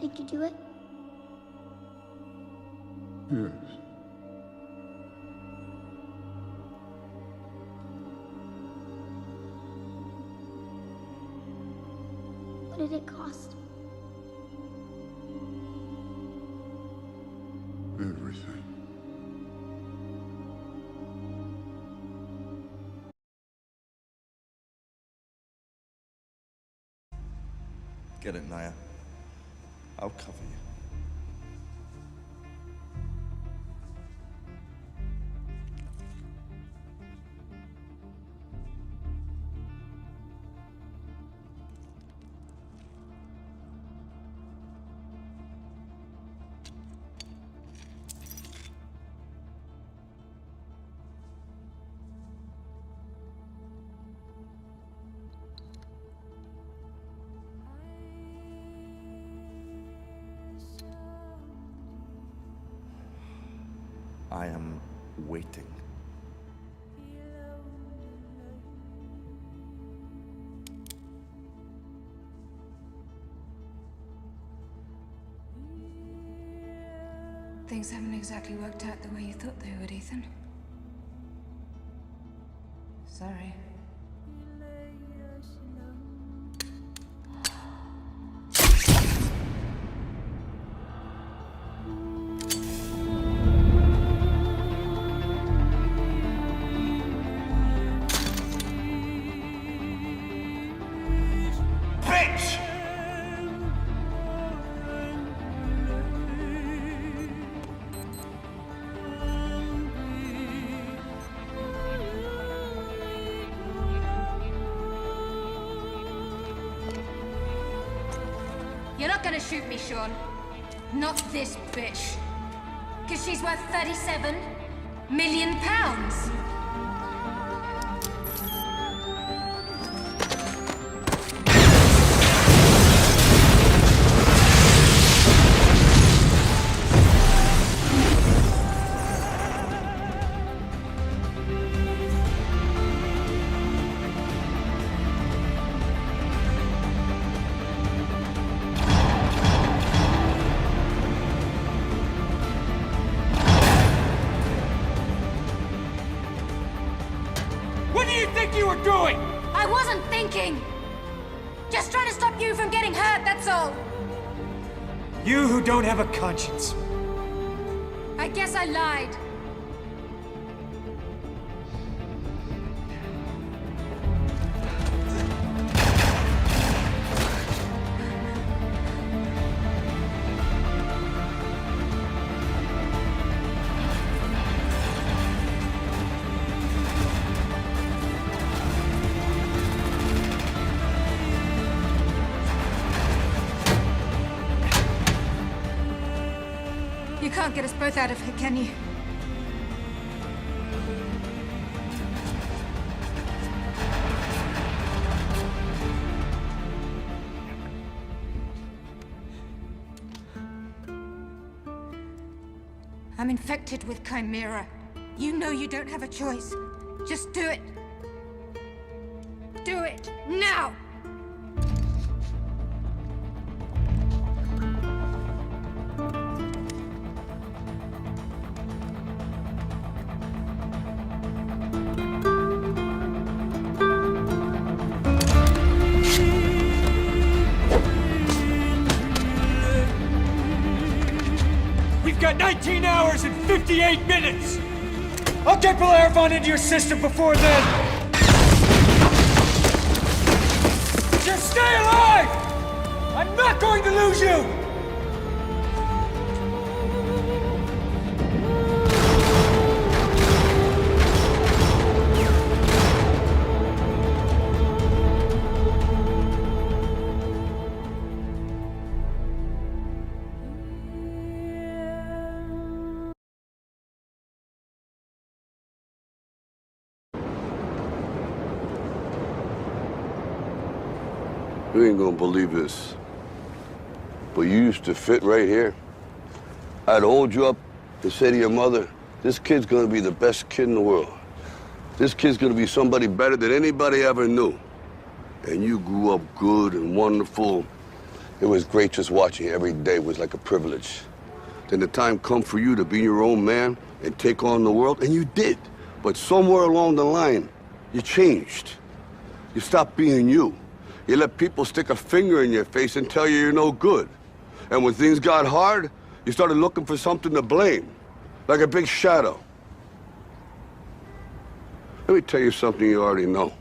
Did you do it? Yes. What did it cost? Everything. Get it, Naya. I'll cover you. I am waiting. Things haven't exactly worked out the way you thought they would, Ethan. Sorry. You're not gonna shoot me, Sean. Not this bitch. 'Cause she's worth 37 million pounds. I wasn't thinking! Just trying to stop you from getting hurt, that's all! You who don't have a conscience. I guess I lied. You can't get us both out of here, can you? I'm infected with Chimera. You know you don't have a choice. Just do it. Do it, now! We've got 19 hours and 58 minutes! I'll get Bellerophon into your system before then! Just stay alive! I'm not going to lose you! You ain't gonna believe this, but you used to fit right here. I'd hold you up and say to your mother, this kid's gonna be the best kid in the world. This kid's gonna be somebody better than anybody ever knew. And you grew up good and wonderful, It was great just watching you every day. It was like a privilege. Then the time come for you to be your own man and take on the world, and you did. But somewhere along the line, you changed. You stopped being you. You let people stick a finger in your face and tell you you're no good. And when things got hard, you started looking for something to blame, like a big shadow. Let me tell you something you already know.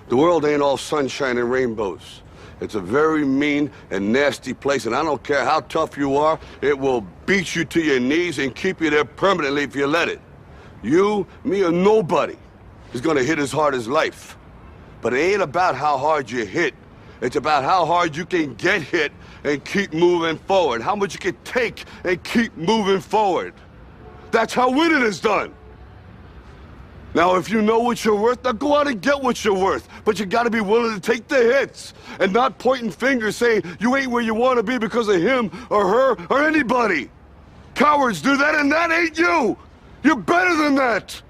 The world ain't all sunshine and rainbows. It's a very mean and nasty place, and I don't care how tough you are, it will beat you to your knees and keep you there permanently if you let it. You, me, or nobody is gonna hit as hard as life. But it ain't about how hard you hit. It's about how hard you can get hit and keep moving forward. How much you can take and keep moving forward. That's how winning is done. Now, if you know what you're worth, now go out and get what you're worth. But you gotta be willing to take the hits and not pointing fingers saying you ain't where you wanna be because of him or her or anybody. Cowards do that, and that ain't you. You're better than that.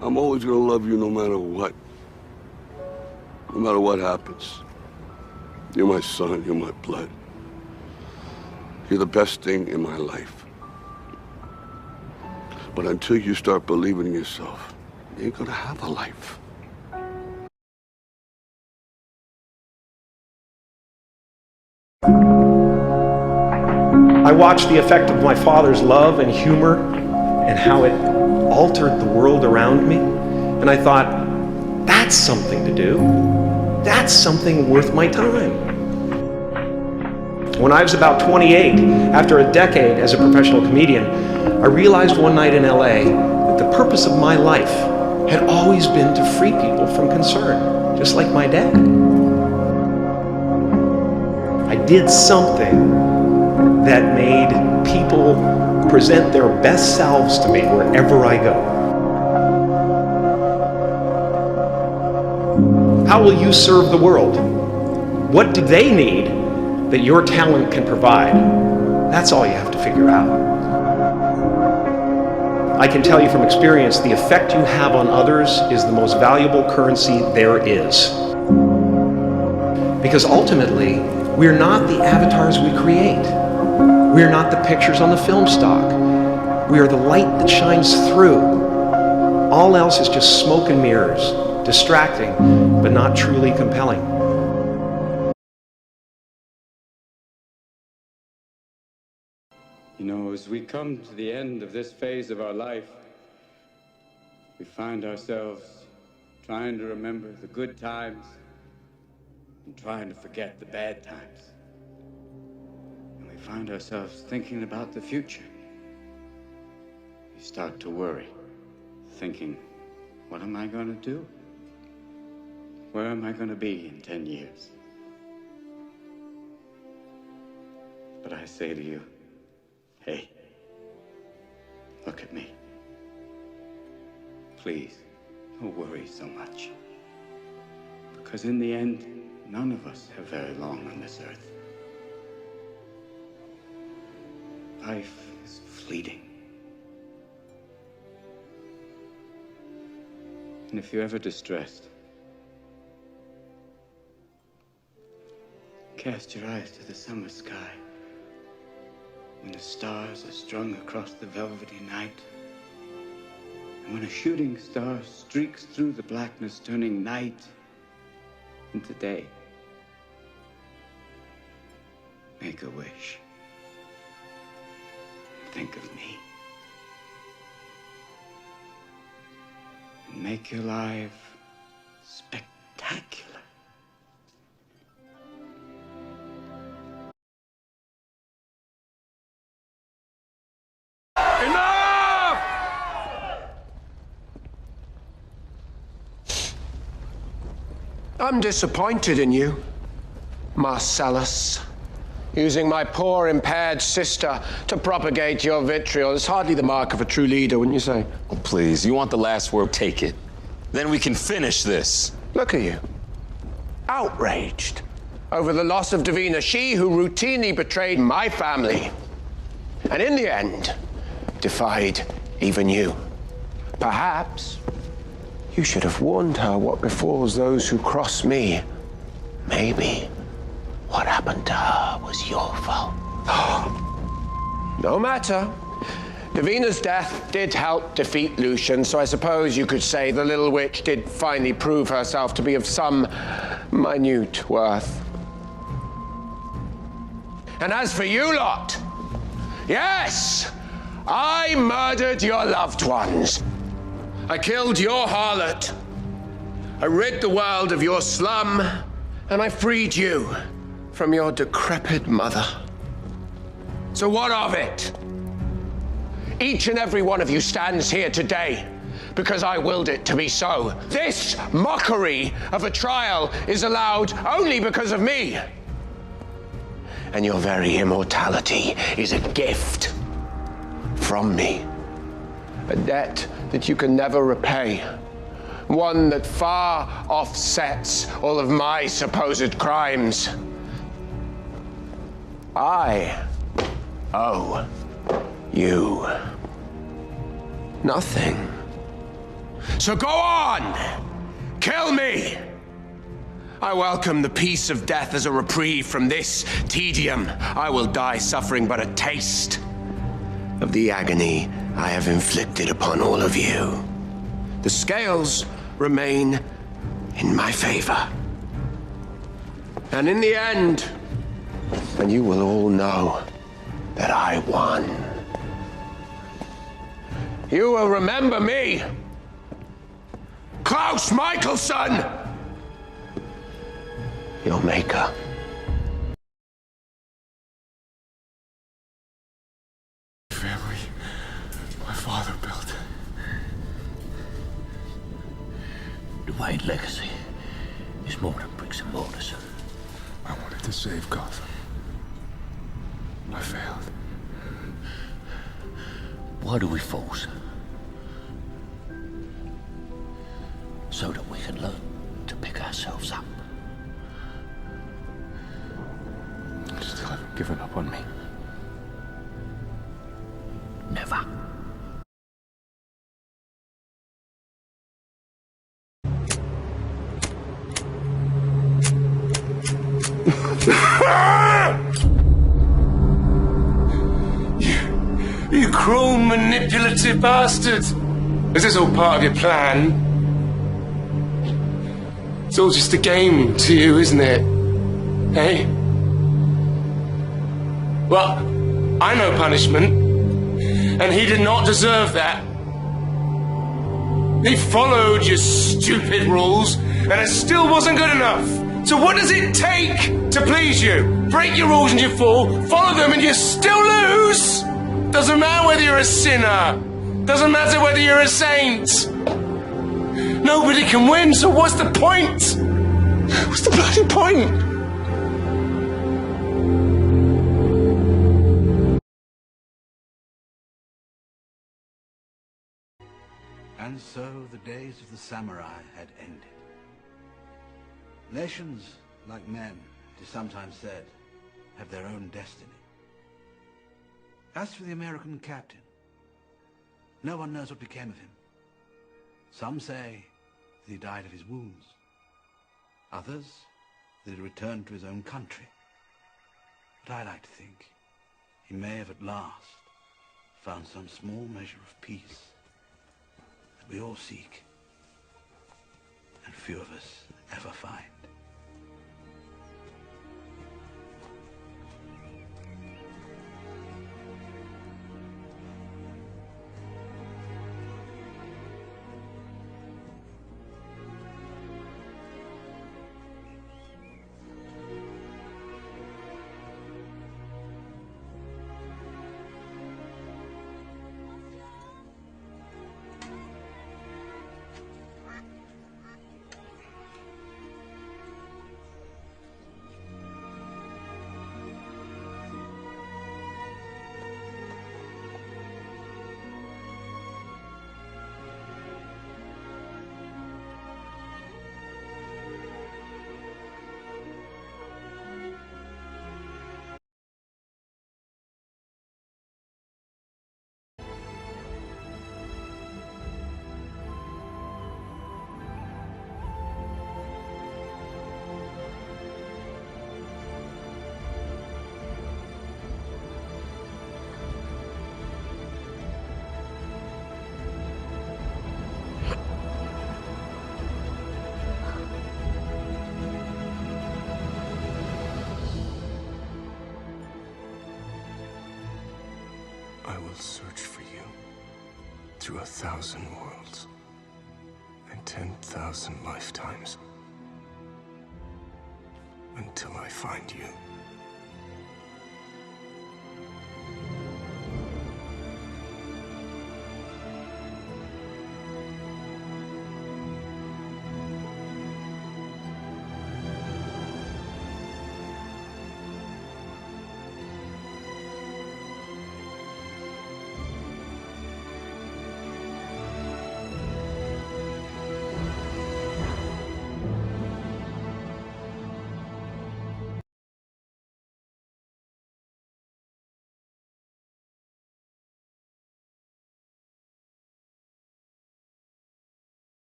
I'm always gonna love you no matter what. No matter what happens. You're my son, you're my blood. You're the best thing in my life. But until you start believing in yourself, you ain't gonna have a life. I watched the effect of my father's love and humor and how it altered the world around me. And I thought, that's something to do. That's something worth my time. When I was about 28, after a decade as a professional comedian, I realized one night in LA that the purpose of my life had always been to free people from concern, just like my dad. I did something that made people present their best selves to me wherever I go. How will you serve the world? What do they need that your talent can provide? That's all you have to figure out. I can tell you from experience, the effect you have on others is the most valuable currency there is. Because ultimately, we're not the avatars we create. We're not the pictures on the film stock. We are the light that shines through. All else is just smoke and mirrors, distracting, but not truly compelling. You know, as we come to the end of this phase of our life, we find ourselves trying to remember the good times and trying to forget the bad times. And we find ourselves thinking about the future. We start to worry, thinking, what am I going to do? Where am I going to be in 10 years? But I say to you, hey, look at me. Please, don't worry so much. Because in the end, none of us have very long on this earth. Life is fleeting. And if you're ever distressed, cast your eyes to the summer sky. When the stars are strung across the velvety night, and when a shooting star streaks through the blackness, turning night into day, make a wish. Think of me. And make your life spectacular. I'm disappointed in you, Marcellus. Using my poor, impaired sister to propagate your vitriol is hardly the mark of a true leader, wouldn't you say? Oh, please, you want the last word? Take it. Then we can finish this. Look at you. Outraged over the loss of Davina, she who routinely betrayed my family. And in the end, defied even you. Perhaps You should have warned her what befalls those who cross me. Maybe what happened to her was your fault. No matter. Davina's death did help defeat Lucian, so I suppose you could say the little witch did finally prove herself to be of some minute worth. And as for you lot, yes, I murdered your loved ones. I killed your harlot. I rid the world of your slum, and I freed you from your decrepit mother. So what of it? Each and every one of you stands here today because I willed it to be so. This mockery of a trial is allowed only because of me. And your very immortality is a gift from me. A debt that you can never repay. One that far offsets all of my supposed crimes. I owe you nothing. So go on! Kill me! I welcome the peace of death as a reprieve from this tedium. I will die suffering but a taste of the agony I have inflicted upon all of you. The scales remain in my favor. And in the end, and you will all know that I won. You will remember me, Klaus Mikaelson, your maker. Family my father built. The Wayne legacy is more than bricks and mortars. I wanted to save Gotham. I failed. Why do we force? So that we can learn to pick ourselves up. You still haven't given up on me. Never. You cruel, manipulative bastard! Is this all part of your plan? It's all just a game to you, isn't it? Hey? Well, I know punishment, and he did not deserve that. He followed your stupid rules, and it still wasn't good enough. So what does it take to please you? Break your rules and you fall, follow them and you still lose? Doesn't matter whether you're a sinner. Doesn't matter whether you're a saint. Nobody can win, so what's the point? What's the bloody point? And so the days of the samurai had ended. Nations, like men, it is sometimes said, have their own destiny. As for the American captain, no one knows what became of him. Some say that he died of his wounds. Others, that he returned to his own country. But I like to think he may have at last found some small measure of peace that we all seek and few of us ever find. search for you through 1,000 worlds and 10,000 lifetimes until I find you.